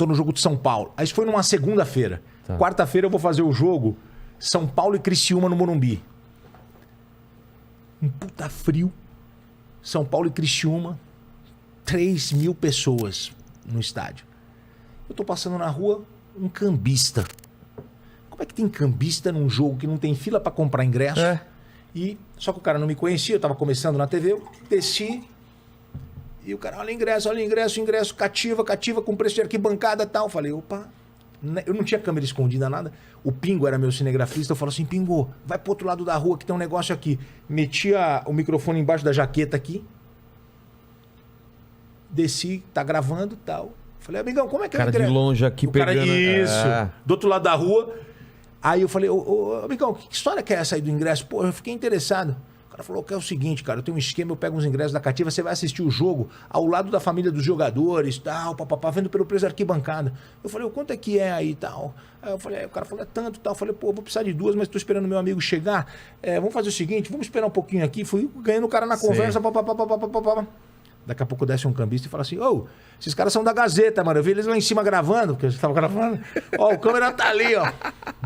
tô no jogo de São Paulo. Aí isso foi numa segunda-feira. Tá. Quarta-feira eu vou fazer o jogo São Paulo e Criciúma no Morumbi. Um puta frio. São Paulo e Criciúma. 3.000 pessoas no estádio. Eu tô passando na rua, um cambista. Como é que tem cambista num jogo que não tem fila pra comprar ingresso? E só que o cara não me conhecia, eu tava começando na TV, eu desci e o cara, olha ingresso, cativa, com preço de arquibancada e tal. Eu falei, opa, eu não tinha câmera escondida, nada. O Pingo era meu cinegrafista, eu falo assim, Pingo, vai pro outro lado da rua que tem um negócio aqui. Metia o microfone embaixo da jaqueta aqui, desci, tá gravando e tal. Falei, amigão, como é que é o ingresso? Cara de longe aqui pegando... Isso, do outro lado da rua. Aí eu falei, ô, amigão, que história que é essa aí do ingresso? Pô, eu fiquei interessado. O cara falou que é o seguinte, cara, eu tenho um esquema, eu pego uns ingressos da Cativa, você vai assistir o jogo ao lado da família dos jogadores, tal, papapá, vendo pelo preço da arquibancada. Eu falei, quanto é que é aí e tal? Aí eu falei, o cara falou, é tanto tal. Eu falei, pô, vou precisar de duas, mas tô esperando meu amigo chegar. Vamos fazer o seguinte, vamos esperar um pouquinho aqui. Fui ganhando o cara na conversa, papapá. Daqui a pouco desce um cambista e fala assim, esses caras são da Gazeta, mano. Eu vi eles lá em cima gravando, porque eles estavam gravando. O câmera tá ali, ó.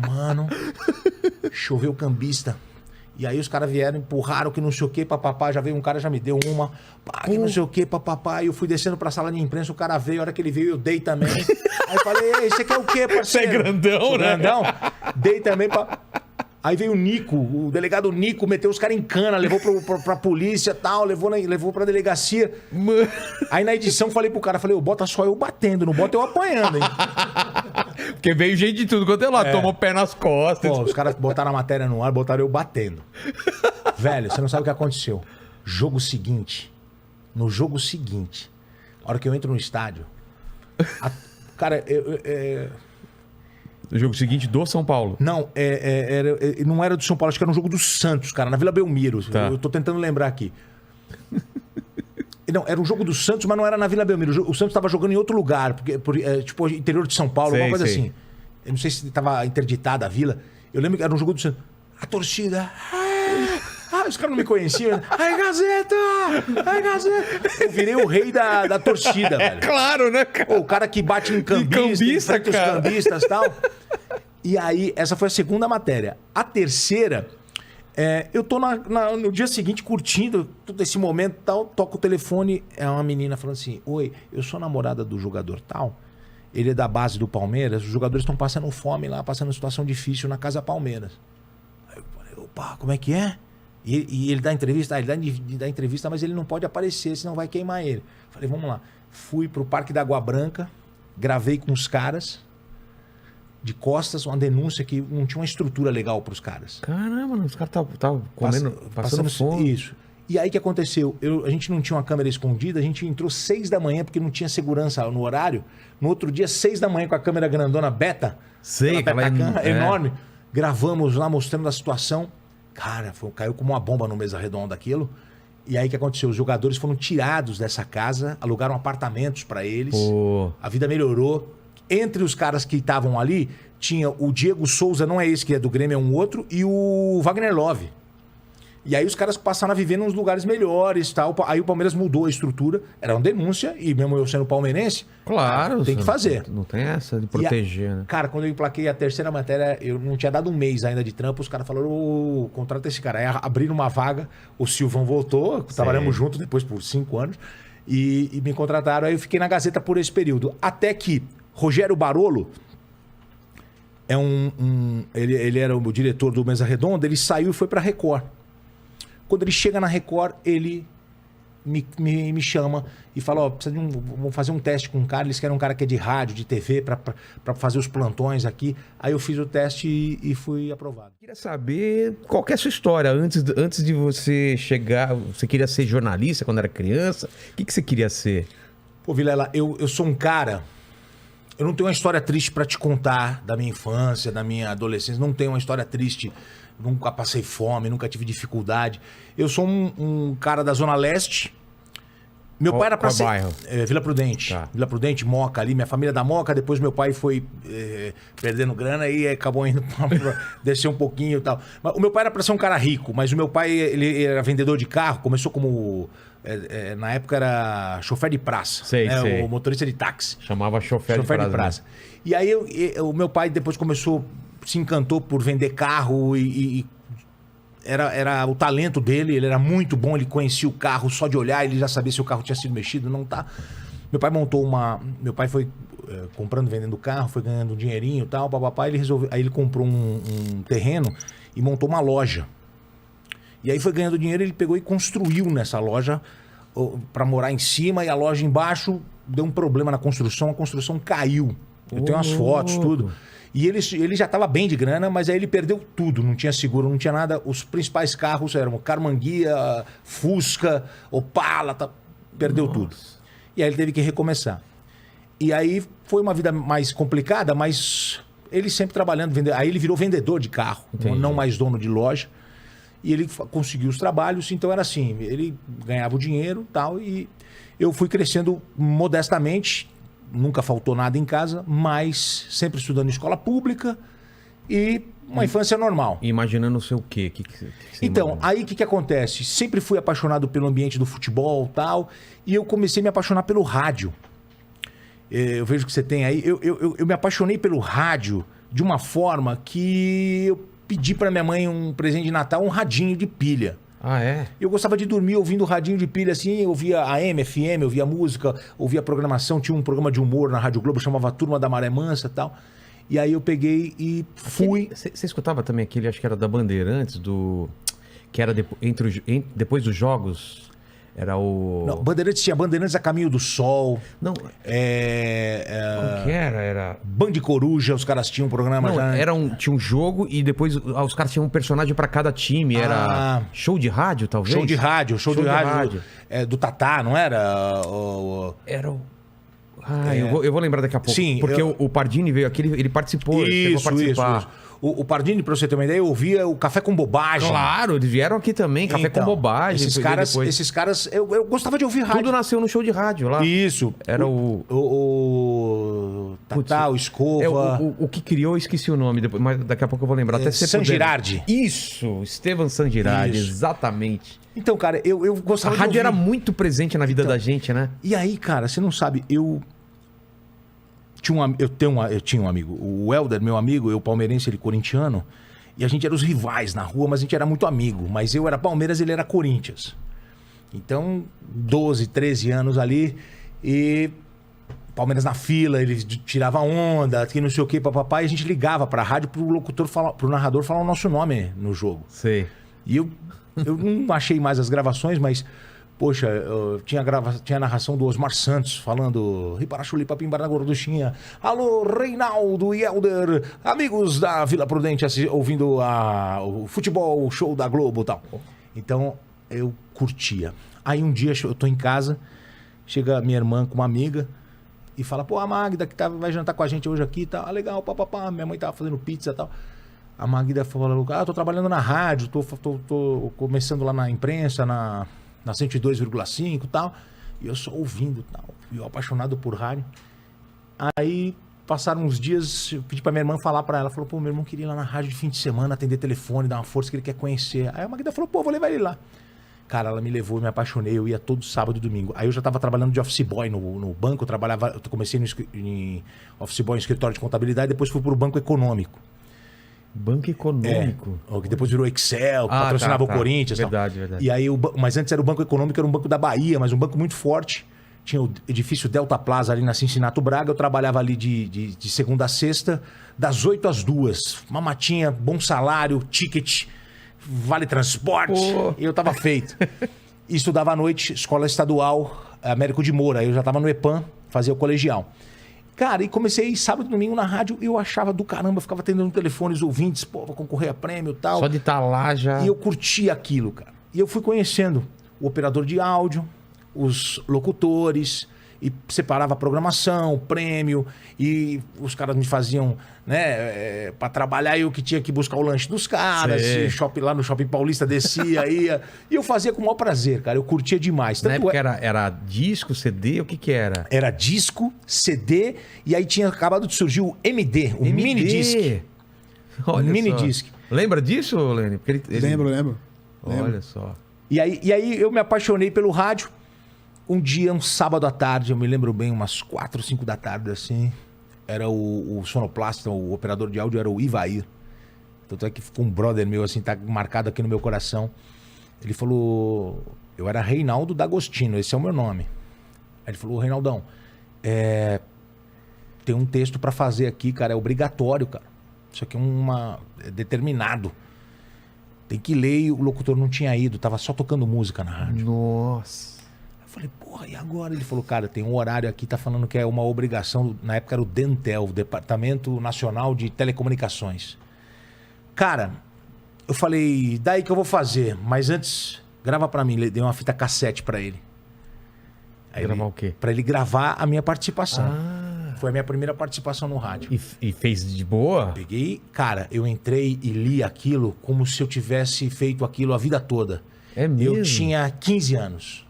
Mano, choveu cambista. E aí os caras vieram, empurraram que não sei o que, papapá. Já veio um cara, já me deu uma. Pá, que não sei o que, papapá. E eu fui descendo pra sala de imprensa, o cara veio. A hora que ele veio, eu dei também. Aí eu falei, ei, você quer o quê, parceiro? Você é grandão, né? Grandão. Dei também pra... Aí veio o Nico, o delegado Nico, meteu os caras em cana, levou pra polícia e tal, levou pra delegacia. Mano. Aí na edição falei pro cara, bota só eu batendo, não bota eu apanhando, hein? Porque veio gente de tudo quanto é lá, tomou pé nas costas. Pô, os caras botaram a matéria no ar, botaram eu batendo. Velho, você não sabe o que aconteceu. No jogo seguinte, a hora que eu entro no estádio, cara, No jogo seguinte do São Paulo. Não, não era do São Paulo, acho que era um jogo do Santos, cara, na Vila Belmiro. Tá. Eu tô tentando lembrar aqui. Não, era um jogo do Santos, mas não era na Vila Belmiro. O Santos tava jogando em outro lugar, tipo interior de São Paulo, alguma coisa assim. Eu não sei se tava interditada a vila. Eu lembro que era um jogo do Santos. A torcida... os caras não me conheciam. Ai, Gazeta! Eu virei o rei da torcida, velho. Claro, né, cara? O cara que bate em cambista, os cambistas e tal. E aí, essa foi a segunda matéria. A terceira, eu tô no dia seguinte curtindo todo esse momento e tal, toco o telefone, é uma menina falando assim, oi, eu sou namorada do jogador tal, ele é da base do Palmeiras, os jogadores estão passando fome lá, passando situação difícil na Casa Palmeiras. Aí eu falei, opa, como é que é? E ele dá entrevista? Ele dá entrevista, mas ele não pode aparecer, senão vai queimar ele. Falei, vamos lá. Fui pro Parque da Água Branca, gravei com os caras, de costas, uma denúncia que não tinha uma estrutura legal pros caras. Caramba, os caras estavam passando fome. Isso. E aí o que aconteceu? A gente não tinha uma câmera escondida, a gente entrou 6 da manhã, porque não tinha segurança no horário. No outro dia, 6 da manhã, com a câmera grandona beta. Sei, aquela enorme. Gravamos lá, mostrando a situação. Cara, caiu como uma bomba no mesa redonda aquilo. E aí o que aconteceu? Os jogadores foram tirados dessa casa, alugaram apartamentos para eles. Pô. A vida melhorou. Entre os caras que estavam ali, tinha o Diego Souza, não é esse que é do Grêmio, é um outro, e o Wagner Love. E aí os caras passaram a viver nos lugares melhores, tal. Aí o Palmeiras mudou a estrutura, era uma denúncia, e mesmo eu sendo palmeirense, claro, tem que fazer. Não tem essa de proteger, né? Cara, quando eu emplaquei a terceira matéria, eu não tinha dado um mês ainda de trampo, os caras falaram, contrata esse cara. Aí abriram uma vaga, o Silvão voltou, trabalhamos juntos depois por 5 anos, e me contrataram. Aí eu fiquei na Gazeta por esse período. Até que Rogério Barolo, ele era o diretor do Mesa Redonda, ele saiu e foi pra Record. Quando ele chega na Record, ele me chama e fala, vamos fazer um teste com um cara, eles querem um cara que é de rádio, de TV, pra fazer os plantões aqui. Aí eu fiz o teste e fui aprovado. Queria saber qual que é a sua história. Antes de você chegar, você queria ser jornalista quando era criança? O que você queria ser? Pô, Vilela, eu sou um cara... Eu não tenho uma história triste pra te contar da minha infância, da minha adolescência. Não tenho uma história triste. Nunca passei fome, nunca tive dificuldade. Eu sou um cara da Zona Leste. Meu pai era pra ser... bairro? Vila Prudente. Tá. Vila Prudente, Moca ali. Minha família é da Moca. Depois meu pai foi perdendo grana e acabou indo pra descer um pouquinho e tal. Mas o meu pai era pra ser um cara rico. Mas o meu pai, ele era vendedor de carro. Começou como Na época era chofer de praça. Sei. O motorista de táxi. Chamava chofer de praça. E aí o meu pai depois se encantou por vender carro e era o talento dele, ele era muito bom, ele conhecia o carro só de olhar, ele já sabia se o carro tinha sido mexido, não tá. Meu pai foi comprando, vendendo carro, foi ganhando um dinheirinho e tal, papapá, aí ele comprou um terreno e montou uma loja. E aí foi ganhando dinheiro, ele pegou e construiu nessa loja para morar em cima, e a loja embaixo deu um problema na construção, a construção caiu. Eu tenho umas fotos, tudo. E ele já estava bem de grana, mas aí ele perdeu tudo. Não tinha seguro, não tinha nada. Os principais carros eram Carmanguia, Fusca, Opala, perdeu tudo. E aí ele teve que recomeçar. E aí foi uma vida mais complicada, mas ele sempre trabalhando. Aí ele virou vendedor de carro, não mais dono de loja. E ele conseguiu os trabalhos, então era assim, ele ganhava o dinheiro e tal, e eu fui crescendo modestamente, nunca faltou nada em casa, mas sempre estudando em escola pública e uma infância normal. Imaginando o seu quê? Que então, imagina? aí o que acontece? Sempre fui apaixonado pelo ambiente do futebol e tal, e eu comecei a me apaixonar pelo rádio. Eu vejo que você tem aí, eu me apaixonei pelo rádio de uma forma que eu pedi para minha mãe um presente de Natal, um radinho de pilha. Ah, é? Eu gostava de dormir ouvindo radinho de pilha assim, eu ouvia AM, FM, eu ouvia música, ouvia programação, tinha um programa de humor na Rádio Globo, chamava Turma da Maré Mansa e tal. E aí eu peguei e fui... Você escutava também aquele, acho que era da Bandeirantes, que era depois dos jogos... Era o... Não, Bandeirantes tinha Bandeirantes a Caminho do Sol. Não. Como que era? Era... Band de Coruja, os caras tinham um programa não, já. Tinha um jogo e depois os caras tinham um personagem pra cada time. Era show de rádio, talvez? Show de rádio. Do Tatá, não era? Era o... eu vou lembrar daqui a pouco. Sim. Porque o Pardini veio aqui, ele participou. Isso. O Pardini, pra você ter uma ideia, eu ouvia o Café com Bobagem. Claro, eles vieram aqui também, Café com Bobagem. Esses caras, eu gostava de ouvir rádio. Tudo nasceu no show de rádio lá. Isso. Era o Tatá, o Escova. O que criou, eu esqueci o nome, mas daqui a pouco eu vou lembrar. Até San Girardi. Isso, Estevan San Girardi, exatamente. Então, cara, eu gostava de ouvir. A rádio era muito presente na vida da gente, né? E aí, cara, você não sabe, eu tinha um amigo, o Helder, meu amigo, eu palmeirense, ele corintiano, e a gente era os rivais na rua, mas a gente era muito amigo. Mas eu era Palmeiras, ele era Corinthians. Então, 12, 13 anos ali, e Palmeiras na fila, ele tirava onda, que não sei o que, papapá, e a gente ligava pra rádio pro narrador falar o nosso nome no jogo. Sei. E eu não achei mais as gravações, mas... Poxa, tinha a narração do Osmar Santos falando Riparachulipapimbar na gorduchinha. Alô, Reinaldo e Helder, amigos da Vila Prudente, ouvindo o futebol, o show da Globo e tal. Então, eu curtia. Aí um dia eu tô em casa, chega minha irmã com uma amiga e fala, pô, a Magda que vai jantar com a gente hoje aqui e tal. Ah, legal, papapá, minha mãe tava fazendo pizza e tal. A Magda falou, tô trabalhando na rádio, tô começando lá na imprensa, na 102,5 e tal, e eu só ouvindo e tal, eu apaixonado por rádio. Aí passaram uns dias, eu pedi pra minha irmã falar pra ela, falou, pô, meu irmão queria ir lá na rádio de fim de semana, atender telefone, dar uma força que ele quer conhecer. Aí a Magda falou, pô, vou levar ele lá. Cara, ela me levou, eu me apaixonei, eu ia todo sábado e domingo. Aí eu já tava trabalhando de office boy no banco, eu comecei em office boy em escritório de contabilidade, depois fui pro Banco Econômico. Banco Econômico. Que depois virou Excel, patrocinava o Corinthians. Verdade. E aí, mas antes era o Banco Econômico, era um banco da Bahia, mas um banco muito forte. Tinha o edifício Delta Plaza ali na Cincinato Braga. Eu trabalhava ali de segunda a sexta, das 8 às 2. Uma matinha, bom salário, ticket, vale transporte. E eu tava feito. E estudava à noite, escola estadual, Américo de Moura. Eu já tava no EPAM, fazia o colegial. Cara, e comecei sábado e domingo na rádio, eu achava do caramba, ficava atendendo telefones, ouvintes, pô, vou concorrer a prêmio e tal. Só de estar lá já... E eu curtia aquilo, cara. E eu fui conhecendo o operador de áudio, os locutores, e separava a programação, o prêmio, e os caras me faziam, né, pra trabalhar, eu que tinha que buscar o lanche dos caras, lá no Shopping Paulista descia, ia, e eu fazia com o maior prazer, cara, eu curtia demais. Na época era disco, CD, o que era? Era disco, CD, e aí tinha acabado de surgir o MD, o Mini Disc. Olha Mini só. Disc. Lembra disso, Lene? Lembro. Olha só. E aí eu me apaixonei pelo rádio. Um dia, um sábado à tarde, eu me lembro bem, umas 4, 5 da tarde, assim. Era o sonoplasta, o operador de áudio era o Ivair. Tanto é que ficou um brother meu, assim, tá marcado aqui no meu coração. Ele falou... Eu era Reinaldo D'Agostino, esse é o meu nome. Aí ele falou, Reinaldão, tem um texto pra fazer aqui, cara, é obrigatório, cara. Isso aqui é determinado. Tem que ler, e o locutor não tinha ido, tava só tocando música na rádio. Nossa. Eu falei, porra, e agora? Ele falou, cara, tem um horário aqui, tá falando que é uma obrigação, na época era o Dentel, o Departamento Nacional de Telecomunicações. Cara, eu falei, daí que eu vou fazer, mas antes, grava pra mim, dei uma fita cassete pra ele. Aí gravar o quê? Pra ele gravar a minha participação. Ah. Foi a minha primeira participação no rádio. E fez de boa? Peguei, cara, eu entrei e li aquilo como se eu tivesse feito aquilo a vida toda. É mesmo? Eu tinha 15 anos.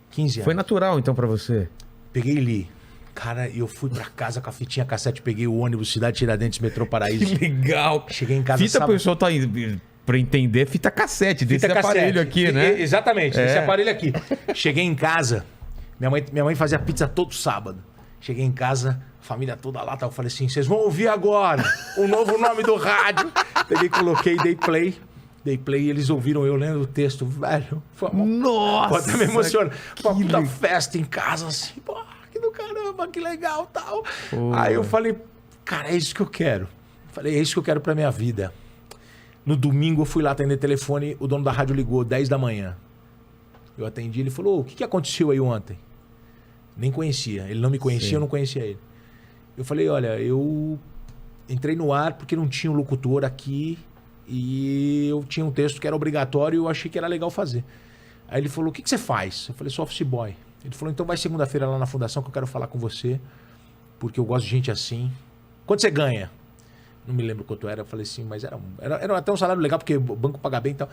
15 anos. Foi natural, então, pra você? Peguei e li. Cara, eu fui pra casa com a fitinha cassete, peguei o ônibus Cidade Tiradentes, Metrô Paraíso. Que legal. Cheguei em casa Fita, sábado. O pessoal tá indo... Pra entender, fita cassete, desse Fita aparelho cassete. aqui, né? Exatamente, esse aparelho aqui. Cheguei em casa, minha mãe fazia pizza todo sábado. Cheguei em casa, família toda lá, eu falei assim, vocês vão ouvir agora o novo nome do rádio. Peguei, coloquei, dei play e eles ouviram eu lendo o texto, velho. Foi uma... Nossa! Pode até me emocionar. Foi uma puta festa em casa, assim, pô, que do caramba, que legal, tal. Aí eu falei, cara, é isso que eu quero. Falei, é isso que eu quero pra minha vida. No domingo eu fui lá atender telefone, o dono da rádio ligou, 10 da manhã. Eu atendi, ele falou, o que aconteceu aí ontem? Nem conhecia, ele não me conhecia, Sim. eu não conhecia ele. Eu falei, olha, eu entrei no ar porque não tinha um locutor aqui e eu tinha um texto que era obrigatório e eu achei que era legal fazer. Aí ele falou, o que você faz? Eu falei, sou office boy. Ele falou, então vai segunda-feira lá na fundação que eu quero falar com você, porque eu gosto de gente assim. Quanto você ganha? Não me lembro quanto era. Eu falei assim, mas era até um salário legal, porque o banco paga bem e tal.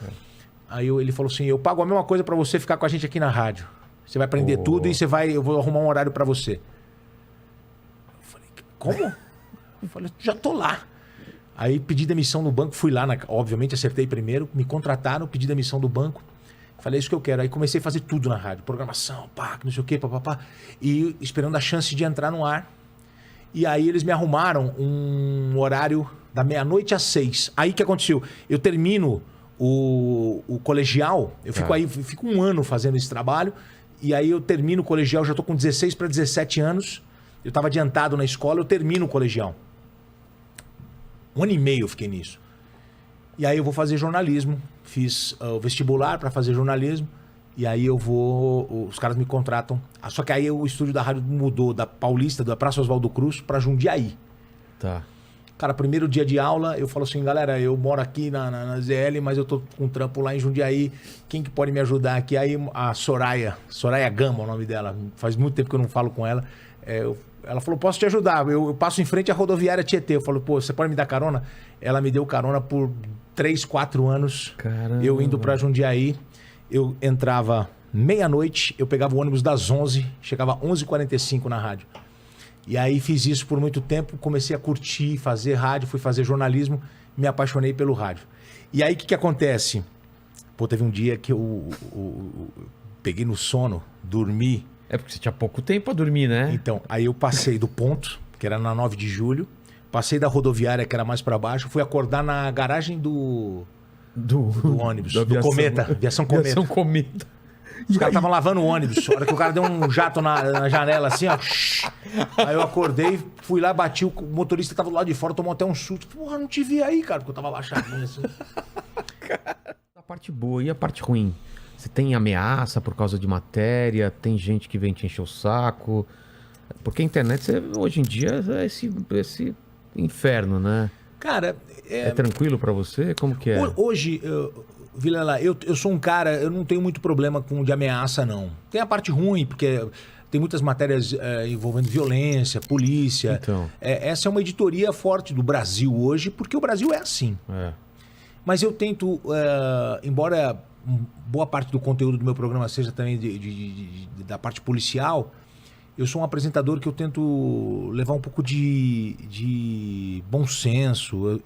Aí ele falou assim, eu pago a mesma coisa pra você ficar com a gente aqui na rádio. Você vai aprender tudo e eu vou arrumar um horário pra você. Eu falei, como? Eu falei, já tô lá. Aí pedi demissão no banco, fui lá, obviamente acertei primeiro, me contrataram, pedi demissão do banco. Falei, é isso que eu quero. Aí comecei a fazer tudo na rádio, programação, pá, não sei o quê, papapá. E esperando a chance de entrar no ar. E aí eles me arrumaram um horário da 12h às 6h. Aí o que aconteceu? Eu termino o colegial, eu fico um ano fazendo esse trabalho, e aí eu termino o colegial, já tô com 16 para 17 anos, eu estava adiantado na escola, eu termino o colegial. 1 ano e meio eu fiquei nisso. E aí eu vou fazer jornalismo, fiz o vestibular para fazer jornalismo, e aí os caras me contratam. Só que aí o estúdio da rádio mudou da Paulista, da Praça Oswaldo Cruz, para Jundiaí. Tá. Cara, primeiro dia de aula, eu falo assim, galera, eu moro aqui na ZL, mas eu tô com um trampo lá em Jundiaí, quem que pode me ajudar aqui? Aí a Soraya Gama é o nome dela, faz muito tempo que eu não falo com ela, ela falou, posso te ajudar, eu passo em frente à rodoviária Tietê, eu falo, pô, você pode me dar carona? Ela me deu carona por 3, 4 anos, Caramba. Eu indo pra Jundiaí, eu entrava meia-noite, eu pegava o ônibus das 11, chegava 11h45 na rádio. E aí fiz isso por muito tempo, comecei a curtir, fazer rádio, fui fazer jornalismo, me apaixonei pelo rádio. E aí o que acontece? Pô, teve um dia que eu peguei no sono, dormi. É porque você tinha pouco tempo pra dormir, né? Então, aí eu passei do ponto, que era na 9 de julho, passei da rodoviária, que era mais pra baixo, fui acordar na garagem do ônibus, do Cometa, Aviação Cometa. Aviação Cometa. Os caras estavam lavando o ônibus. A hora que o cara deu um jato na janela assim, ó. Aí eu acordei, fui lá, bati, o motorista tava do lado de fora, tomou até um susto. Porra, não te vi aí, cara, porque eu tava baixadinho assim. A parte boa e a parte ruim? Você tem ameaça por causa de matéria, tem gente que vem te encher o saco. Porque a internet, hoje em dia, é esse inferno, né? Cara, é tranquilo pra você? Como que é? Hoje, Vilela, eu sou um cara, eu não tenho muito problema de ameaça, não. Tem a parte ruim, porque tem muitas matérias envolvendo violência, polícia. Então. Essa é uma editoria forte do Brasil hoje, porque o Brasil é assim. Mas eu tento, embora boa parte do conteúdo do meu programa seja também da parte policial, eu sou um apresentador que eu tento levar um pouco de bom senso.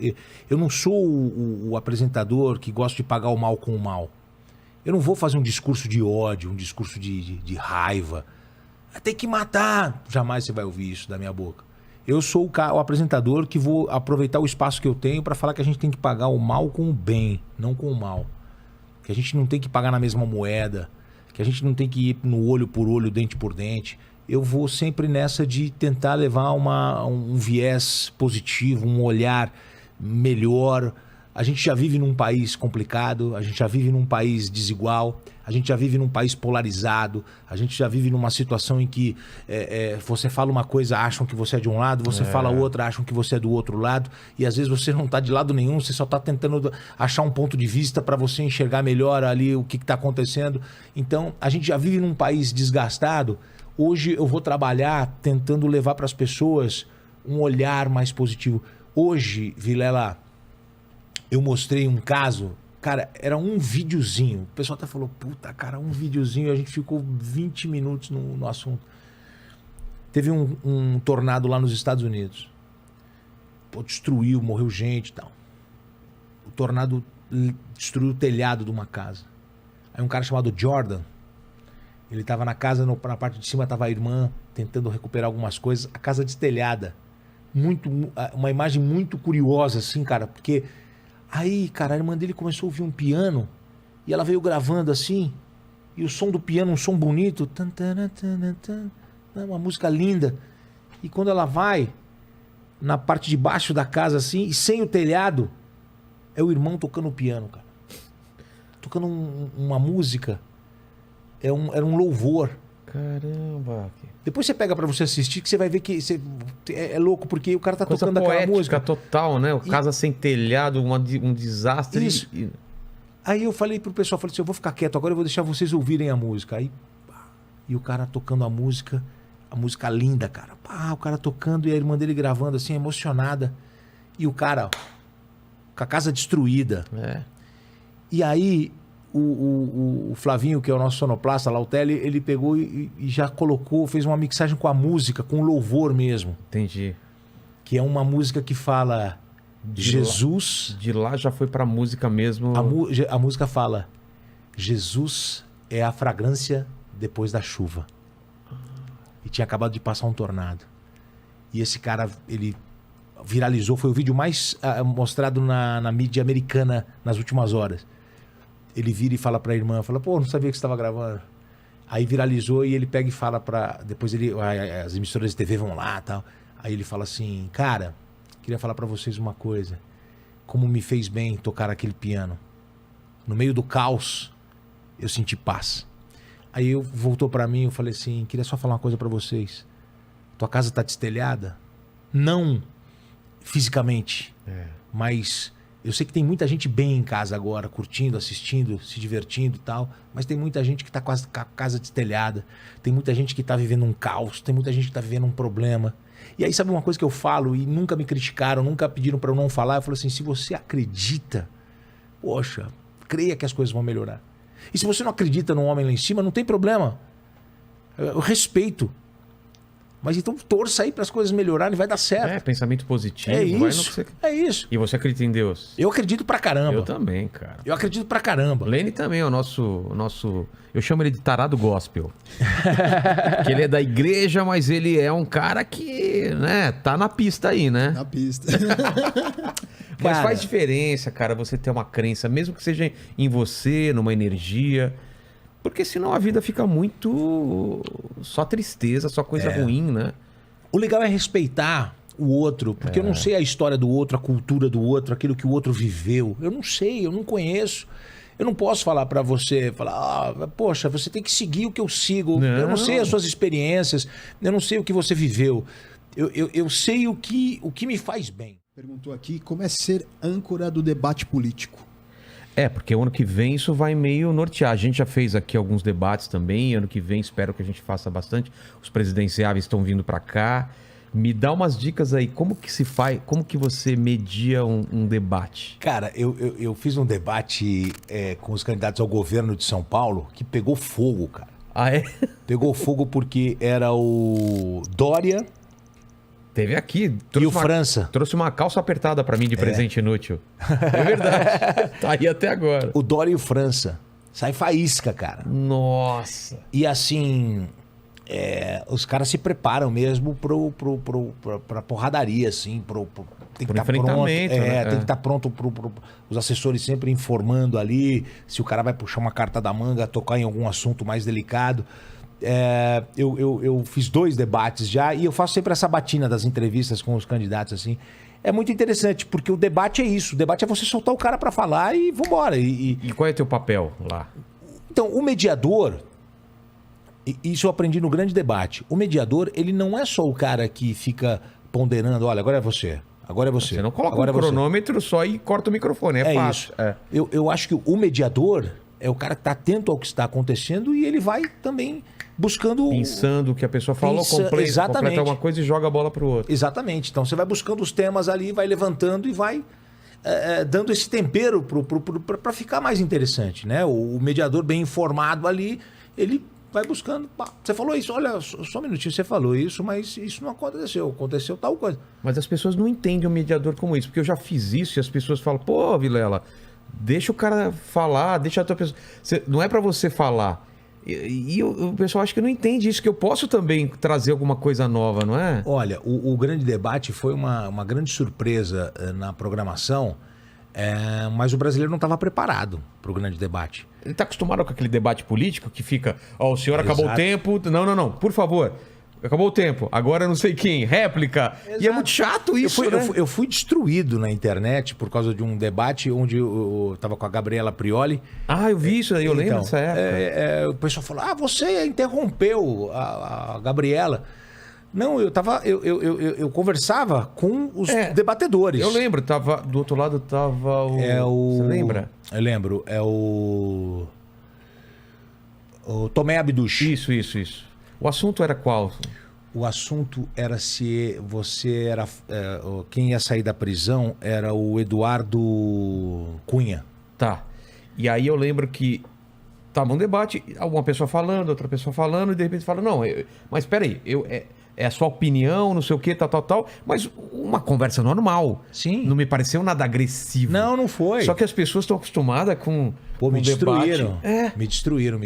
Eu não sou o apresentador que gosta de pagar o mal com o mal. Eu não vou fazer um discurso de ódio, um discurso de raiva. Tem que matar. Jamais você vai ouvir isso da minha boca. Eu sou o apresentador que vou aproveitar o espaço que eu tenho para falar que a gente tem que pagar o mal com o bem, não com o mal. Que a gente não tem que pagar na mesma moeda, que a gente não tem que ir no olho por olho, dente por dente. Eu vou sempre nessa de tentar levar um viés positivo, um olhar melhor. A gente já vive num país complicado, a gente já vive num país desigual, a gente já vive num país polarizado, a gente já vive numa situação em que você fala uma coisa, acham que você é de um lado, você fala outra, acham que você é do outro lado, e às vezes você não está de lado nenhum, você só está tentando achar um ponto de vista para você enxergar melhor ali o que está acontecendo. Então, a gente já vive num país desgastado. Hoje eu vou trabalhar tentando levar para as pessoas um olhar mais positivo. Hoje, Vilela, eu mostrei um caso, cara, era um videozinho. O pessoal até falou, puta, cara, um videozinho. A gente ficou 20 minutos no assunto. Teve um tornado lá nos Estados Unidos. Pô, destruiu, morreu gente e tal. O tornado destruiu o telhado de uma casa. Aí um cara chamado Jordan, ele tava na casa, na parte de cima tava a irmã tentando recuperar algumas coisas. A casa destelhada. Uma imagem muito curiosa, assim, cara, porque... Aí, cara, a irmã dele começou a ouvir um piano e ela veio gravando assim, e o som do piano, um som bonito, uma música linda. E quando ela vai na parte de baixo da casa assim, e sem o telhado, é o irmão tocando o piano, cara. Tocando uma música, era um louvor. Caramba. Depois você pega pra você assistir que você vai ver que é louco, porque o cara tá Coisa tocando aquela música. Total, né? Casa sem telhado, um desastre. Isso. Aí eu falei pro pessoal, falei assim, eu vou ficar quieto agora, eu vou deixar vocês ouvirem a música. Aí, e o cara tocando a música linda, cara. O cara tocando e a irmã dele gravando assim, emocionada. E o cara, com a casa destruída. E aí... O Flavinho, que é o nosso sonoplasta, lá o Tele, ele pegou e já colocou, fez uma mixagem com a música, com louvor mesmo. Entendi. Que é uma música que fala Jesus... De lá já foi pra música mesmo. A música fala Jesus é a fragrância depois da chuva. E tinha acabado de passar um tornado. E esse cara, ele viralizou, foi o vídeo mais mostrado na mídia americana nas últimas horas. Ele vira e fala pra irmã, fala, pô, não sabia que você estava gravando. Aí viralizou e ele pega e fala depois as emissoras de TV vão lá e tal. Aí ele fala assim, cara, queria falar pra vocês uma coisa. Como me fez bem tocar aquele piano. No meio do caos, eu senti paz. Aí voltou pra mim, eu falei assim, queria só falar uma coisa pra vocês. Tua casa tá destelhada? Não fisicamente, mas... Eu sei que tem muita gente bem em casa agora, curtindo, assistindo, se divertindo e tal, mas tem muita gente que tá com a casa destelhada, tem muita gente que tá vivendo um caos, tem muita gente que tá vivendo um problema. E aí sabe uma coisa que eu falo e nunca me criticaram, nunca pediram para eu não falar? Eu falo assim, se você acredita, poxa, creia que as coisas vão melhorar. E se você não acredita num homem lá em cima, não tem problema. Eu respeito. Mas então torça aí para as coisas melhorarem, vai dar certo. Pensamento positivo. É isso, é isso. E você acredita em Deus? Eu acredito pra caramba. Eu também, cara. Eu acredito pra caramba. Lene também é o nosso... Eu chamo ele de tarado gospel. Porque ele é da igreja, mas ele é um cara que, né, tá na pista aí, né? Na pista. Mas faz diferença, cara, você ter uma crença, mesmo que seja em você, numa energia... Porque senão a vida fica muito só tristeza, só coisa ruim, né? O legal é respeitar o outro, porque eu não sei a história do outro, a cultura do outro, aquilo que o outro viveu. Eu não sei, eu não conheço. Eu não posso falar pra você, poxa, você tem que seguir o que eu sigo. Não. Eu não sei as suas experiências, eu não sei o que você viveu. Eu sei o que me faz bem. Perguntou aqui como é ser âncora do debate político. Porque ano que vem isso vai meio nortear. A gente já fez aqui alguns debates também. Ano que vem espero que a gente faça bastante. Os presidenciáveis estão vindo para cá. Me dá umas dicas aí. Como que se faz? Como que você media um debate? Cara, eu fiz um debate com os candidatos ao governo de São Paulo que pegou fogo, cara. Ah, é? Pegou fogo porque era o Dória... Teve aqui. E o França. Trouxe uma calça apertada pra mim de presente inútil. É verdade. Tá aí até agora. O Dória e o França. Sai faísca, cara. Nossa. E assim, os caras se preparam mesmo pra porradaria, assim, tem que Pro estar pronto. enfrentamento, né? Tem que estar pronto os assessores sempre informando ali se o cara vai puxar uma carta da manga, tocar em algum assunto mais delicado. Eu fiz 2 debates já e eu faço sempre essa batina das entrevistas com os candidatos, assim. É muito interessante, porque o debate é isso. O debate é você soltar o cara pra falar e vambora. E qual é o teu papel lá? Então, o mediador, isso eu aprendi no grande debate. O mediador, ele não é só o cara que fica ponderando, olha, agora é você. Agora é você. Você não coloca agora um cronômetro só e corta o microfone. É fácil. Isso. Eu acho que o mediador é o cara que está atento ao que está acontecendo e ele vai também buscando... Pensando o que a pessoa falou, completa uma coisa e joga a bola pro outro. Exatamente. Então você vai buscando os temas ali, vai levantando e vai dando esse tempero para ficar mais interessante, né? O mediador bem informado ali, ele vai buscando... Você falou isso, olha, só um minutinho, você falou isso, mas isso não aconteceu. Aconteceu tal coisa. Mas as pessoas não entendem o mediador como isso, porque eu já fiz isso e as pessoas falam, pô, Vilela, deixa o cara falar, deixa a tua pessoa... Não é para você falar. E o pessoal acha que não entende isso, que eu posso também trazer alguma coisa nova, não é? Olha, o grande debate foi uma grande surpresa na programação, mas o brasileiro não estava preparado para o grande debate. Ele está acostumado com aquele debate político que fica, ó, o senhor acabou o tempo, não, por favor, acabou o tempo, agora não sei quem, réplica. Exato. E é muito chato isso, eu fui destruído na internet por causa de um debate onde eu estava com a Gabriela Prioli. Ah, eu vi isso aí, eu lembro dessa época. O pessoal falou, você interrompeu a Gabriela. Não, eu conversava com os debatedores. Eu lembro, do outro lado tava Você lembra? Eu lembro, o Tomé Abduch. Isso. O assunto era qual? O assunto era se você era... quem ia sair da prisão era o Eduardo Cunha. Tá. E aí eu lembro que tava um debate, uma pessoa falando, outra pessoa falando, e de repente fala, não, mas peraí, é a sua opinião, não sei o que, tal, mas uma conversa normal. Sim. Não me pareceu nada agressivo. Não foi. Só que as pessoas estão acostumadas com me destruíram. Debate. Me destruíram.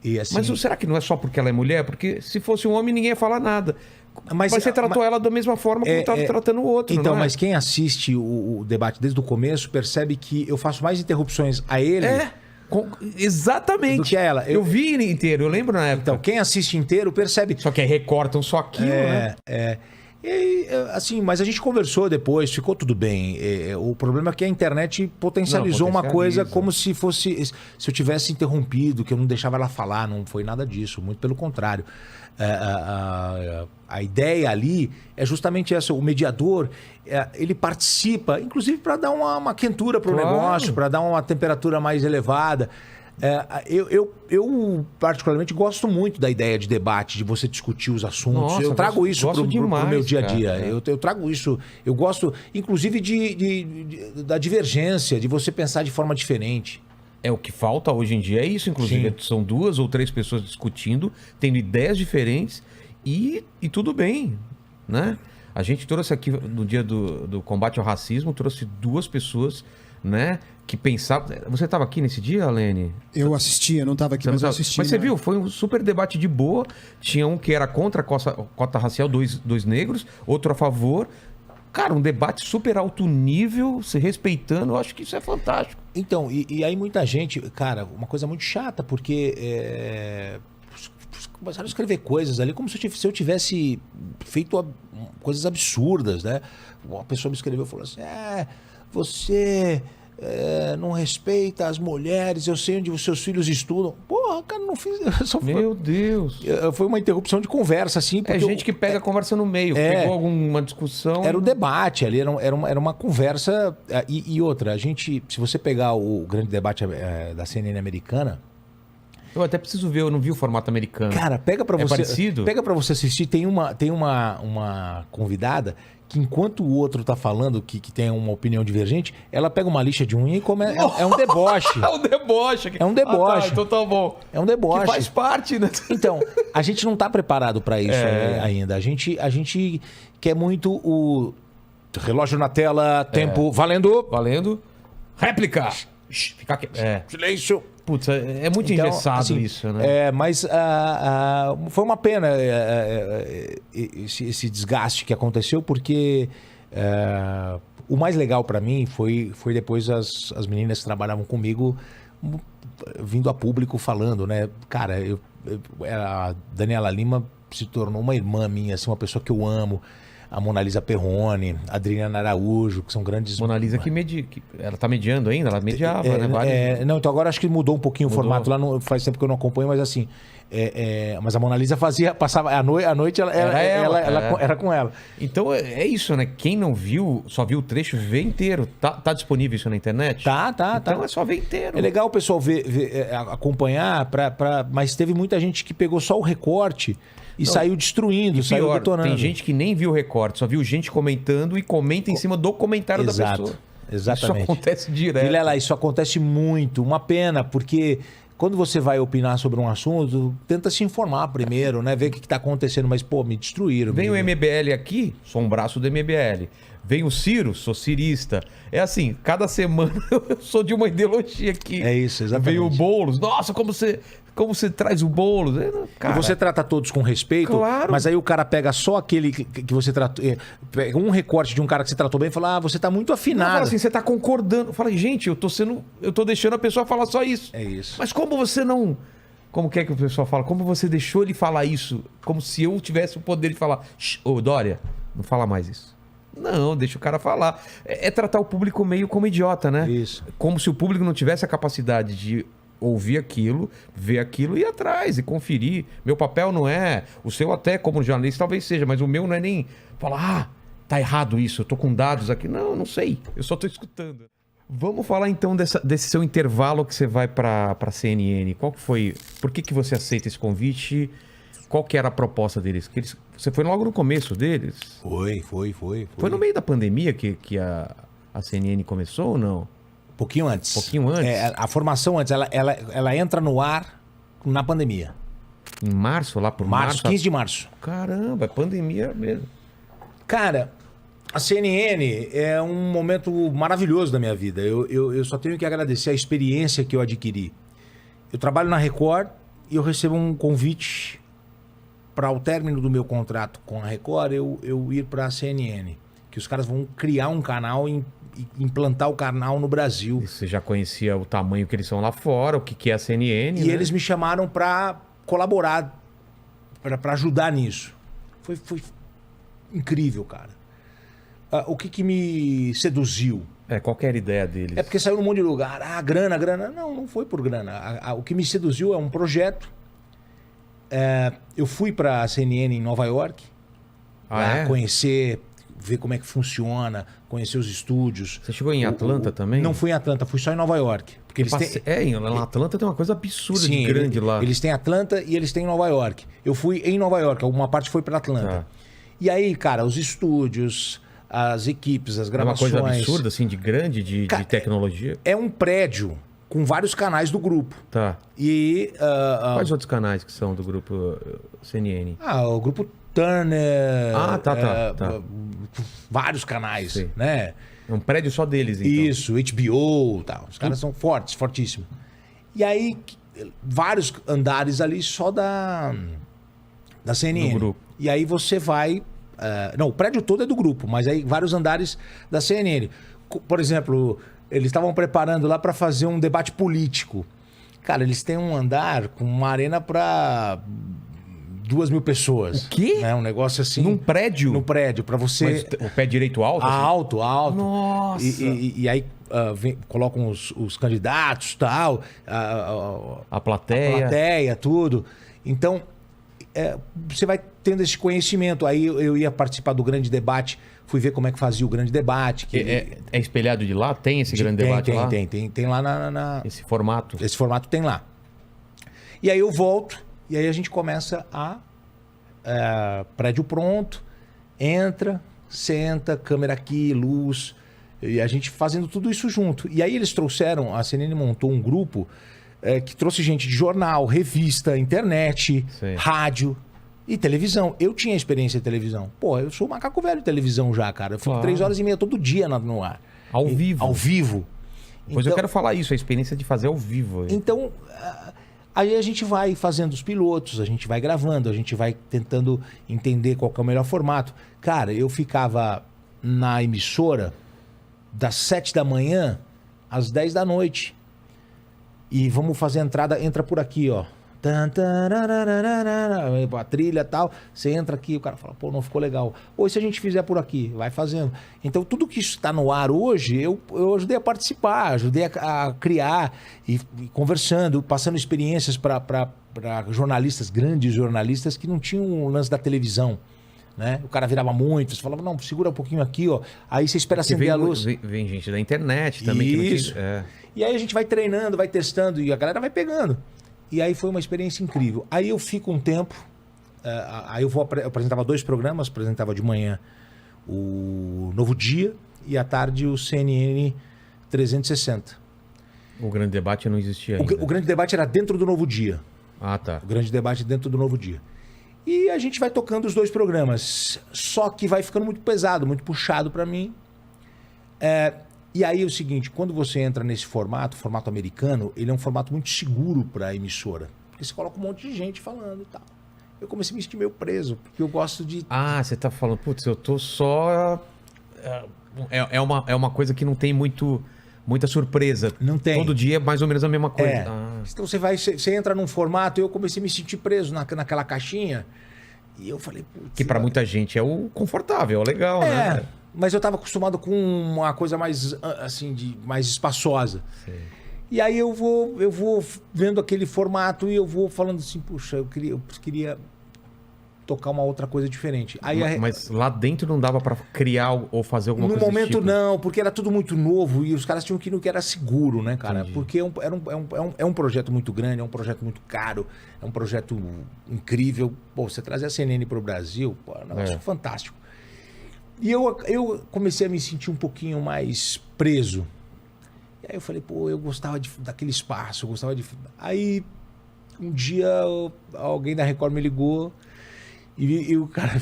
E assim... Mas será que não é só porque ela é mulher? Porque se fosse um homem, ninguém ia falar nada. Mas você tratou ela da mesma forma como estava tratando o outro, então, não é? Mas quem assiste o debate desde o começo percebe que eu faço mais interrupções a ele... Exatamente. Do que a ela. Eu vi inteiro, eu lembro na época. Então, quem assiste inteiro percebe... Só que aí recortam só aquilo, né? Assim, mas a gente conversou depois, ficou tudo bem. O problema é que a internet potencializou uma coisa como se fosse... Se eu tivesse interrompido, que eu não deixava ela falar, não foi nada disso. Muito pelo contrário. A ideia ali é justamente essa. O mediador, ele participa, inclusive para dar uma quentura para o negócio, para dar uma temperatura mais elevada. Eu particularmente gosto muito da ideia de debate, de você discutir os assuntos. Nossa, eu trago isso pro meu dia a dia. Eu trago isso. Eu gosto, inclusive, da divergência, de você pensar de forma diferente. O que falta hoje em dia é isso, inclusive. Sim. São 2 ou 3 pessoas discutindo, tendo ideias diferentes e tudo bem, né? A gente trouxe aqui, no dia do combate ao racismo, trouxe 2 pessoas, né, que pensavam... Você estava aqui nesse dia, Alene? Eu assistia, não estava aqui, mas eu assisti. Mas você viu, foi um super debate de boa. Tinha um que era contra a cota racial, 2 negros, outro a favor... Cara, um debate super alto nível, se respeitando, eu acho que isso é fantástico. Então, e aí muita gente... Cara, uma coisa muito chata, porque... começaram a escrever coisas ali como se eu tivesse feito coisas absurdas, né? Uma pessoa me escreveu e falou assim, você... não respeita as mulheres, eu sei onde os seus filhos estudam. Porra, cara, não fiz... Meu Deus! Foi uma interrupção de conversa, assim. Gente que pega a conversa no meio, pegou alguma discussão... Era um debate ali, era uma conversa... E outra, a gente... Se você pegar o grande debate da CNN americana... Eu até preciso ver, eu não vi o formato americano. Cara, pega pra você... É parecido? Pega pra você assistir, tem uma convidada... que enquanto o outro tá falando que tem uma opinião divergente, ela pega uma lixa de unha e começa... É um deboche. É um deboche. É um deboche. Então tá bom. É um deboche. Que faz parte, né? Então, a gente não tá preparado para isso ainda. A gente quer muito o relógio na tela, tempo valendo. Valendo. Réplica. Ficar aqui. Silêncio. Putz, é muito Então, engessado assim, isso, né? Mas foi uma pena esse desgaste que aconteceu, porque o mais legal para mim foi depois as meninas que trabalhavam comigo vindo a público falando, né? Cara, a Daniela Lima se tornou uma irmã minha, assim, uma pessoa que eu amo. A Mona Lisa Perrone, a Adriana Araújo, que são grandes... Mona Lisa ela tá mediando ainda, ela mediava, né? Vários... Não, então agora acho que mudou um pouquinho o formato lá, faz tempo que eu não acompanho, mas assim... mas a Mona Lisa passava a noite ela era com ela. Então é isso, né? Quem não viu, só viu o trecho, vê inteiro. Tá disponível isso na internet? Tá. Então é só ver inteiro. É legal o pessoal acompanhar, mas teve muita gente que pegou só o recorte e saiu destruindo, saiu detonando. Tem gente que nem viu o recorte, só viu gente comentando e comenta em cima do comentário da pessoa. Exatamente. Isso acontece direto. Vilela, isso acontece muito. Uma pena, porque quando você vai opinar sobre um assunto, tenta se informar primeiro, né? Ver o que está acontecendo. Mas, pô, me destruíram. Vem o MBL aqui, sou um braço do MBL. Vem o Ciro, sou cirista. É assim, cada semana eu sou de uma ideologia aqui. É isso, exatamente. Veio o Boulos. Nossa, como você traz o Boulos. Cara, e você trata todos com respeito, claro. Mas aí o cara pega só aquele que você tratou, pega um recorte de um cara que você tratou bem e fala, você tá muito afinado. Fala assim, você tá concordando. Fala, gente, eu tô deixando a pessoa falar só isso. É isso. Mas como você não... Como que é que o pessoal fala? Como você deixou ele falar isso? Como se eu tivesse o poder de falar, ô Dória, não fala mais isso. Não, deixa o cara falar. É tratar o público meio como idiota, né? Isso. Como se o público não tivesse a capacidade de ouvir aquilo, ver aquilo e ir atrás e conferir. Meu papel não é... O seu até, como jornalista, talvez seja, mas o meu não é nem falar, tá errado isso, eu tô com dados aqui. Não sei. Eu só tô escutando. Vamos falar então desse seu intervalo que você vai pra CNN. Qual que foi... Por que você aceita esse convite? Qual que era a proposta deles? Você foi logo no começo deles? Foi. Foi no meio da pandemia que a CNN começou ou não? Um pouquinho antes. A formação antes, ela entra no ar na pandemia. Em março, lá por março? 15 de março. Caramba, é pandemia mesmo. Cara, a CNN é um momento maravilhoso da minha vida. Eu só tenho que agradecer a experiência que eu adquiri. Eu trabalho na Record e eu recebo um convite para o término do meu contrato com a Record, eu ir para a CNN. Que os caras vão criar um canal e implantar o canal no Brasil. E você já conhecia o tamanho que eles são lá fora, o que é a CNN, E eles me chamaram para colaborar, para ajudar nisso. Foi incrível, cara. O que me seduziu? Qual que era a ideia deles? É porque saiu num monte de lugar. Grana. Não foi por grana. O que me seduziu é um projeto. Eu fui para a CNN em Nova York para conhecer, ver como é que funciona, conhecer os estúdios. Você chegou em Atlanta também? Não fui em Atlanta, fui só em Nova York. Porque eles têm... em Atlanta tem uma coisa absurda de grande lá. Eles têm Atlanta e eles têm Nova York. Eu fui em Nova York, alguma parte foi para Atlanta. Tá. E aí, cara, os estúdios, as equipes, as gravações... É uma coisa absurda, assim, de grande, de tecnologia? É um prédio com vários canais do grupo. Tá. E... Quais outros canais que são do grupo CNN? O grupo Turner... Tá. Vários canais, Sim. né? É um prédio só deles, então. Isso, HBO e tal. Os caras são fortes, fortíssimos. E aí, vários andares ali só da CNN. Do grupo. E aí você vai... não, o prédio todo é do grupo, mas aí vários andares da CNN. Por exemplo, eles estavam preparando lá para fazer um debate político. Cara, eles têm um andar com uma arena para 2.000 pessoas. O quê? Né? Um negócio assim. Num prédio? No prédio, para você... Mas o pé direito alto? Assim? Alto. Nossa! E aí colocam os candidatos e tal. A plateia. A plateia, tudo. Então, você vai tendo esse conhecimento. Aí eu ia participar do grande debate, fui ver como é que fazia o grande debate. É espelhado de lá? Tem esse grande debate lá? Tem lá na... Esse formato? Esse formato tem lá. E aí eu volto, e aí a gente começa prédio pronto, entra, senta, câmera aqui, luz, e a gente fazendo tudo isso junto. E aí eles trouxeram, a CNN montou um grupo que trouxe gente de jornal, revista, internet, Sim. rádio e televisão. Eu tinha experiência em televisão. Pô, eu sou macaco velho de televisão já, cara. Eu fico 3 horas e meia todo dia no ar. Ao vivo? Ao vivo. Pois eu quero falar isso, a experiência de fazer ao vivo. Então, aí a gente vai fazendo os pilotos, a gente vai gravando, a gente vai tentando entender qual que é o melhor formato. Cara, eu ficava na emissora das 7 da manhã às 10 da noite. E vamos fazer a entrada, entra por aqui, ó. A trilha e tal, você entra aqui, o cara fala, pô, não ficou legal. Ou se a gente fizer por aqui, vai fazendo. Então tudo que está no ar hoje, eu ajudei a participar, ajudei a criar e conversando, passando experiências para jornalistas, grandes jornalistas que não tinham o lance da televisão. Né? O cara virava muito, você falava, não, segura um pouquinho aqui, ó. Aí você espera acender a luz. Vem gente da internet também. Isso. Que não tinha... E aí a gente vai treinando, vai testando e a galera vai pegando. E aí foi uma experiência incrível. Aí eu fico um tempo, aí eu apresentava 2 programas, apresentava de manhã o Novo Dia e à tarde o CNN 360. O Grande Debate não existia ainda. O Grande Debate era dentro do Novo Dia. Ah, tá. O Grande Debate dentro do Novo Dia. E a gente vai tocando os 2 programas. Só que vai ficando muito pesado, muito puxado para mim. E aí é o seguinte, quando você entra nesse formato americano, ele é um formato muito seguro para a emissora. Porque você coloca um monte de gente falando e tal. Eu comecei a me sentir meio preso, porque eu gosto de... Ah, você tá falando, putz, eu tô só... É uma coisa que não tem muita surpresa. Não tem. Todo dia é mais ou menos a mesma coisa. Então você entra num formato, eu comecei a me sentir preso naquela caixinha. E eu falei... Putz, que para muita gente é o confortável, é o legal, né? Mas eu estava acostumado com uma coisa mais, assim, mais espaçosa. Sim. E aí eu vou vendo aquele formato e eu vou falando assim, puxa, eu queria tocar uma outra coisa diferente. Aí mas lá dentro não dava para criar ou fazer alguma coisa no momento desse tipo? não, porque era tudo muito novo e os caras tinham que ir no que era seguro, né, cara? Entendi. Porque é um projeto muito grande, é um projeto muito caro, é um projeto incrível. Pô, você trazer a CNN para o Brasil, pô, é um negócio fantástico. E eu comecei a me sentir um pouquinho mais preso. E aí eu falei, pô, eu gostava daquele espaço, eu gostava de... Aí, um dia, alguém da Record me ligou e o cara...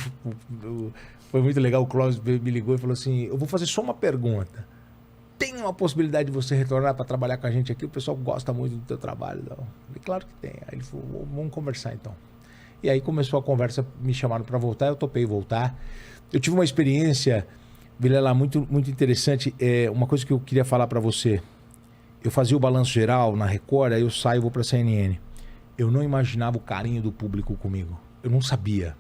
Foi muito legal, o Clóvis me ligou e falou assim, eu vou fazer só uma pergunta. Tem uma possibilidade de você retornar para trabalhar com a gente aqui? O pessoal gosta muito do teu trabalho. Não. Eu falei, claro que tem. Aí ele falou, vamos conversar então. E aí começou a conversa, me chamaram para voltar, eu topei voltar. Eu tive uma experiência, Vilela, muito, muito interessante. Uma coisa que eu queria falar para você. Eu fazia o balanço geral na Record, aí eu saio e vou para a CNN. Eu não imaginava o carinho do público comigo. Eu não sabia.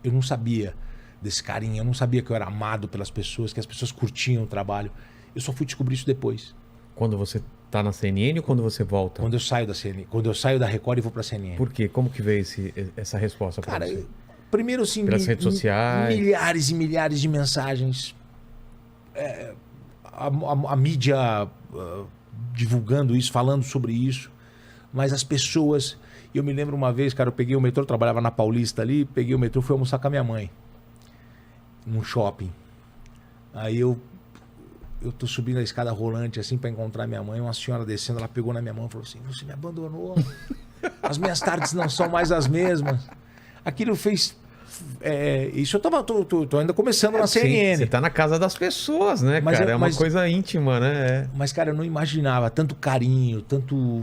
Eu não sabia desse carinho. Eu não sabia que eu era amado pelas pessoas, que as pessoas curtiam o trabalho. Eu só fui descobrir isso depois. Quando você tá na CNN ou quando você volta? Quando eu saio da CNN. Quando eu saio da Record e vou para a CNN. Por quê? Como que veio essa resposta para você? Primeiro, assim, pelas redes sociais, milhares e milhares de mensagens, a mídia divulgando isso, falando sobre isso, mas as pessoas... Eu me lembro uma vez, cara, eu peguei o metrô, eu trabalhava na Paulista ali, peguei o metrô, fui almoçar com a minha mãe, num shopping. Aí eu tô subindo a escada rolante, assim, para encontrar minha mãe, uma senhora descendo, ela pegou na minha mão e falou assim, você me abandonou, as minhas tardes não são mais as mesmas. Aquilo fez... isso eu tô ainda começando na CNN. Você tá na casa das pessoas, né, mas cara? É uma coisa íntima, né? Mas, cara, eu não imaginava tanto carinho, tanto...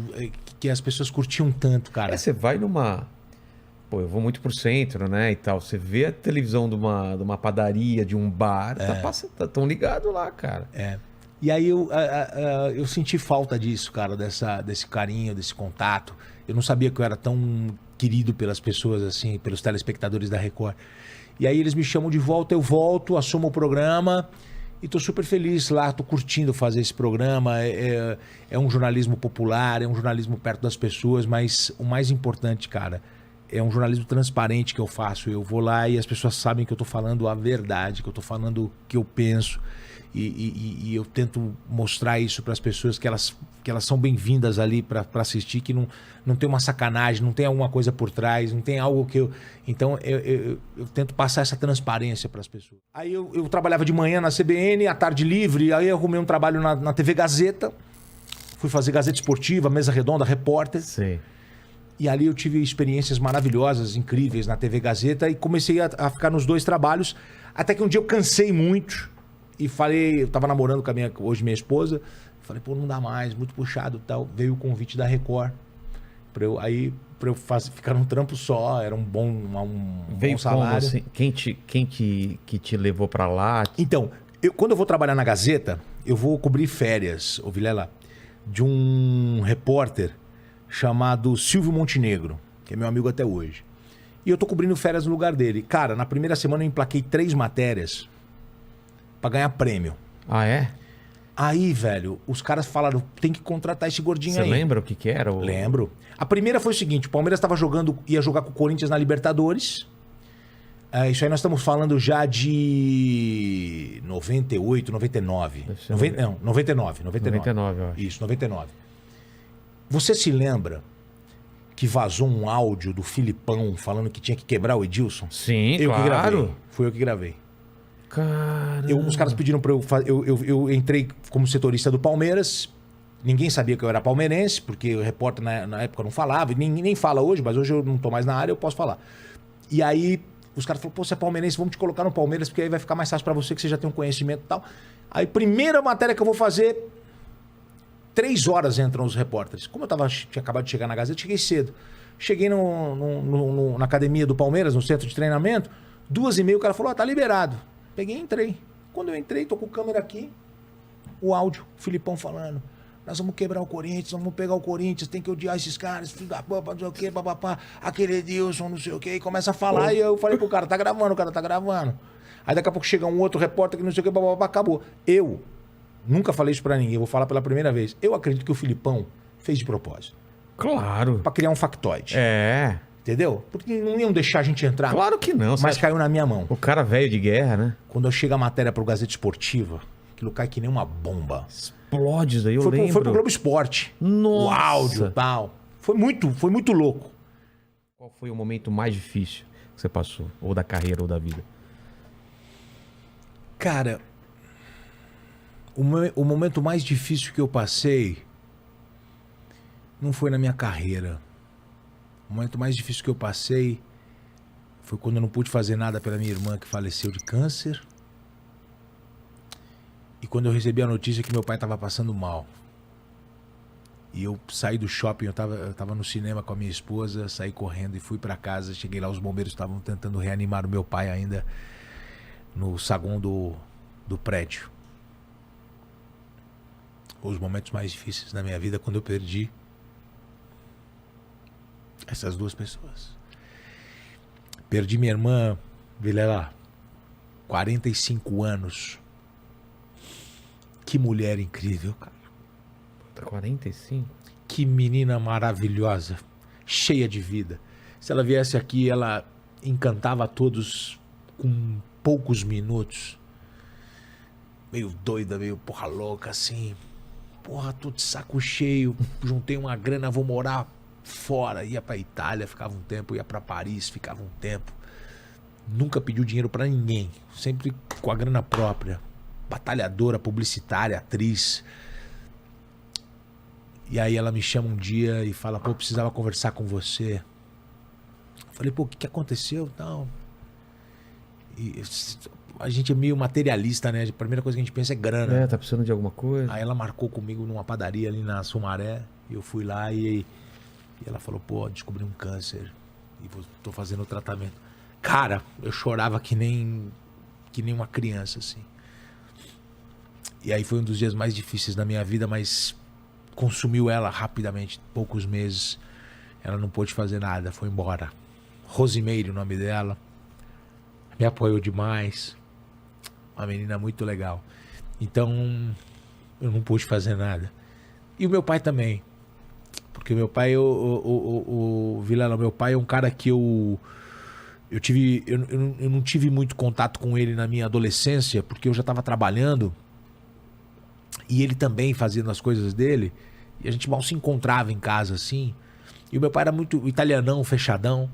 que as pessoas curtiam tanto, cara. Você vai numa... Pô, eu vou muito pro centro, né, e tal. Você vê a televisão de uma padaria, de um bar, tá tão ligado lá, cara. E aí eu senti falta disso, cara, desse carinho, desse contato. Eu não sabia que eu era tão querido pelas pessoas, assim, pelos telespectadores da Record. E aí eles me chamam de volta, eu volto, assumo o programa e tô super feliz lá, tô curtindo fazer esse programa. É um jornalismo popular, é um jornalismo perto das pessoas, mas o mais importante, cara, é um jornalismo transparente que eu faço. Eu vou lá e as pessoas sabem que eu tô falando a verdade, que eu tô falando o que eu penso. E eu tento mostrar isso para as pessoas, que elas são bem-vindas ali para assistir, que não tem uma sacanagem, não tem alguma coisa por trás, não tem algo que eu... Então eu tento passar essa transparência para as pessoas. Aí eu trabalhava de manhã na CBN, à tarde livre, aí eu arrumei um trabalho na TV Gazeta, fui fazer Gazeta Esportiva, Mesa Redonda, repórter. Sim. E ali eu tive experiências maravilhosas, incríveis na TV Gazeta e comecei a ficar nos 2 trabalhos, até que um dia eu cansei muito. E falei, eu tava namorando com a minha esposa, Falei, pô, não dá mais, muito puxado e tal. Veio o convite da Record. Pra eu ficar num trampo só, era um bom Veio bom salário. como, assim? Quem que te levou pra lá? Então, quando eu vou trabalhar na Gazeta, eu vou cobrir férias, ô Vilela, de um repórter chamado Silvio Montenegro, que é meu amigo até hoje. E eu tô cobrindo férias no lugar dele. Cara, na primeira semana eu emplaquei 3 matérias pra ganhar prêmio. Ah, é? Aí, velho, os caras falaram, tem que contratar esse gordinho Você aí. lembra o que era? Lembro. A primeira foi o seguinte, o Palmeiras ia jogar com o Corinthians na Libertadores. Isso aí nós estamos falando já de 98, 99. Deve ser 99. 99, eu acho. Isso, 99. Você se lembra que vazou um áudio do Filipão falando que tinha que quebrar o Edilson? Sim, Eu que gravei. claro. Fui eu que gravei. Cara. Os caras pediram pra eu entrei como setorista do Palmeiras. Ninguém sabia que eu era palmeirense, porque o repórter na época não falava. Nem fala hoje, mas hoje eu não tô mais na área, eu posso falar. E aí os caras falaram, pô, você é palmeirense, vamos te colocar no Palmeiras, porque aí vai ficar mais fácil pra você, que você já tem um conhecimento e tal. Aí, primeira matéria que eu vou fazer, 3 horas entram os repórteres. Como tinha acabado de chegar na Gazeta, eu cheguei cedo. Cheguei na academia do Palmeiras, no centro de treinamento, 2h30, o cara falou, tá liberado. Peguei e entrei. Quando eu entrei, tô com a câmera aqui, o áudio, o Filipão falando, nós vamos quebrar o Corinthians, vamos pegar o Corinthians, tem que odiar esses caras, filho da puta, não sei o quê, papapá, aquele Edilson, não sei o quê, e começa a falar, e eu falei pro cara, tá gravando, o cara tá gravando. Aí daqui a pouco chega um outro repórter que não sei o quê, papapá, acabou. Eu nunca falei isso pra ninguém, vou falar pela primeira vez. Eu acredito que o Filipão fez de propósito. Claro. Pra criar um factoide. É. Entendeu? Porque não iam deixar a gente entrar. Claro que não. Mas caiu na minha mão. O cara velho de guerra, né? Quando eu chego a matéria pro Gazeta Esportiva, aquilo cai que nem uma bomba. Explode isso aí, eu lembro. Foi pro Globo Esporte. Nossa. O áudio e tal. Foi muito louco. Qual foi o momento mais difícil que você passou? Ou da carreira ou da vida? Cara, o momento mais difícil que eu passei não foi na minha carreira. O momento mais difícil que eu passei foi quando eu não pude fazer nada pela minha irmã que faleceu de câncer. E quando eu recebi a notícia que meu pai estava passando mal. E eu saí do shopping, eu tava no cinema com a minha esposa, saí correndo e fui para casa. Cheguei lá, os bombeiros estavam tentando reanimar o meu pai ainda no saguão do prédio. Os momentos mais difíceis da minha vida quando eu perdi essas 2 pessoas. Perdi minha irmã, Vilela, 45 anos. Que mulher incrível, cara. 45? Que menina maravilhosa, cheia de vida. Se ela viesse aqui, ela encantava a todos com poucos minutos. Meio doida, meio porra louca, assim. Porra, tô de saco cheio. Juntei uma grana, vou morar fora. Ia pra Itália, ficava um tempo. Ia pra Paris, ficava um tempo. Nunca pediu dinheiro pra ninguém. Sempre com a grana própria. Batalhadora, publicitária, atriz. E aí ela me chama um dia e fala, pô, eu precisava conversar com você. Eu falei, pô, o que aconteceu? Não. E a gente é meio materialista, né? A primeira coisa que a gente pensa é grana. É, tá precisando de alguma coisa. Aí ela marcou comigo numa padaria ali na Sumaré. E eu fui lá e ela falou, pô, descobri um câncer. E tô fazendo o tratamento. Cara, eu chorava que nem uma criança, assim. E aí foi um dos dias mais difíceis da minha vida, mas consumiu ela rapidamente, poucos meses. Ela não pôde fazer nada, foi embora. Rosimeire, o nome dela. Me apoiou demais. Uma menina muito legal. Então, eu não pude fazer nada. E o meu pai também. Porque meu pai, o Vilela, meu pai é um cara que eu não tive muito contato com ele na minha adolescência, porque eu já estava trabalhando. E ele também fazendo as coisas dele. E a gente mal se encontrava em casa, assim. E o meu pai era muito italianão, fechadão.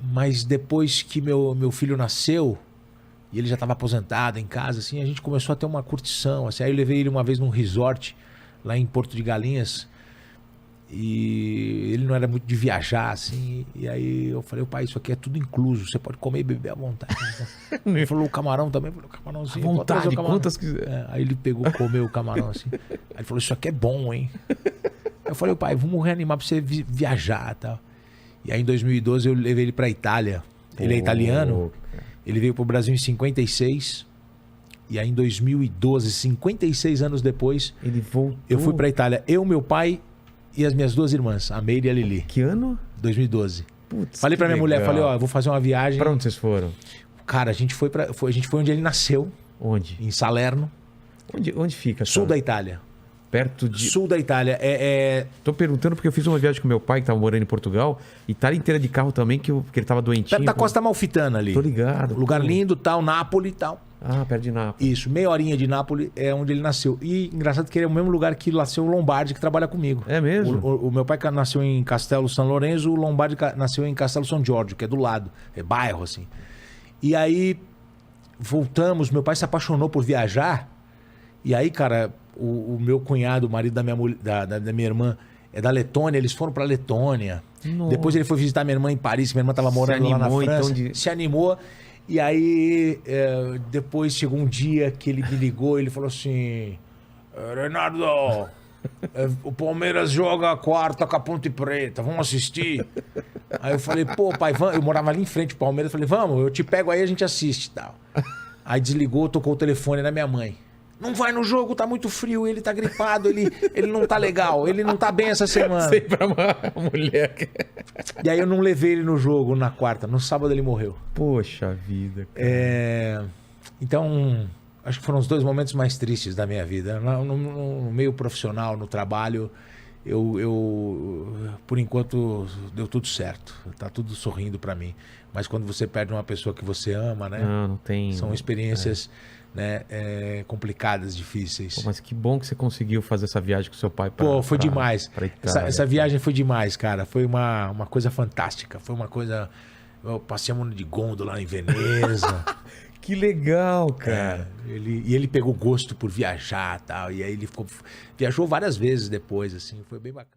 Mas depois que meu filho nasceu, e ele já estava aposentado em casa, assim, a gente começou a ter uma curtição. Assim. Aí eu levei ele uma vez num resort, lá em Porto de Galinhas. E ele não era muito de viajar, assim. E aí eu falei, pai, isso aqui é tudo incluso. Você pode comer e beber à vontade. Ele falou, o camarão também. Eu falei, o camarãozinho. À vontade, pode trazer o camarão. quantas quiser. É, aí ele pegou, comeu o camarão assim. Aí ele falou, isso aqui é bom, hein? Eu falei, pai, vamos reanimar pra você viajar e tal. E aí em 2012 eu levei ele pra Itália. Ele é italiano. Ele veio pro Brasil em 56. E aí em 2012, 56 anos depois, Ele voltou. eu fui pra Itália. Eu, meu pai e as minhas duas irmãs, a Meire e a Lili. Que ano? 2012. Putz, Falei pra que minha mulher, legal. falei, ó, eu vou fazer uma viagem. Pra onde vocês foram? Cara, a gente foi onde ele nasceu, Onde? em Salerno, Onde fica? sul cara? da Itália. Perto de... Sul da Itália. Tô perguntando porque eu fiz uma viagem com meu pai, que tava morando em Portugal. Itália inteira de carro também, que ele tava doentinho. Perto da Costa Amalfitana ali. Tô ligado. Lugar pô. lindo, tal, Nápoles e tal. Ah, perto de Nápoles. Isso, meia horinha de Nápoles é onde ele nasceu. E engraçado que ele é o mesmo lugar que nasceu o Lombardi, que trabalha comigo. É mesmo? O meu pai nasceu em Castelo San Lorenzo, o Lombardi nasceu em Castelo São Giorgio, que é do lado. É bairro, assim. E aí, voltamos, meu pai se apaixonou por viajar. E aí, cara, o meu cunhado, o marido da minha irmã, é da Letônia, eles foram pra Letônia. Nossa. Depois ele foi visitar minha irmã em Paris, minha irmã tava morando lá na animou, França. então, Se animou. E aí, depois chegou um dia que ele me ligou, ele falou assim, Renato, o Palmeiras joga a quarta com a Ponte Preta, vamos assistir? Aí eu falei, pô, pai, vamos. Eu morava ali em frente ao Palmeiras, eu falei, vamos, eu te pego aí, a gente assiste e tal. Aí desligou, tocou o telefone da minha mãe. Não vai no jogo, tá muito frio, ele tá gripado, ele não tá legal, ele não tá bem essa semana. Sei pra uma mulher. E aí eu não levei ele no jogo na quarta, no sábado ele morreu. Poxa vida, cara. Então, acho que foram os dois momentos mais tristes da minha vida. No meio profissional, no trabalho, eu por enquanto, deu tudo certo. Tá tudo sorrindo pra mim. Mas quando você perde uma pessoa que você ama, né? Não tem... São experiências né, complicadas, difíceis. Pô, mas que bom que você conseguiu fazer essa viagem com seu pai pra... Pô, foi demais. Pra Itália. Essa viagem foi demais, cara. Foi uma coisa fantástica. Foi uma coisa... Eu passei um ano de gôndola lá em Veneza. Que legal, cara. Ele pegou gosto por viajar e tal. E aí ele viajou várias vezes depois, assim. Foi bem bacana.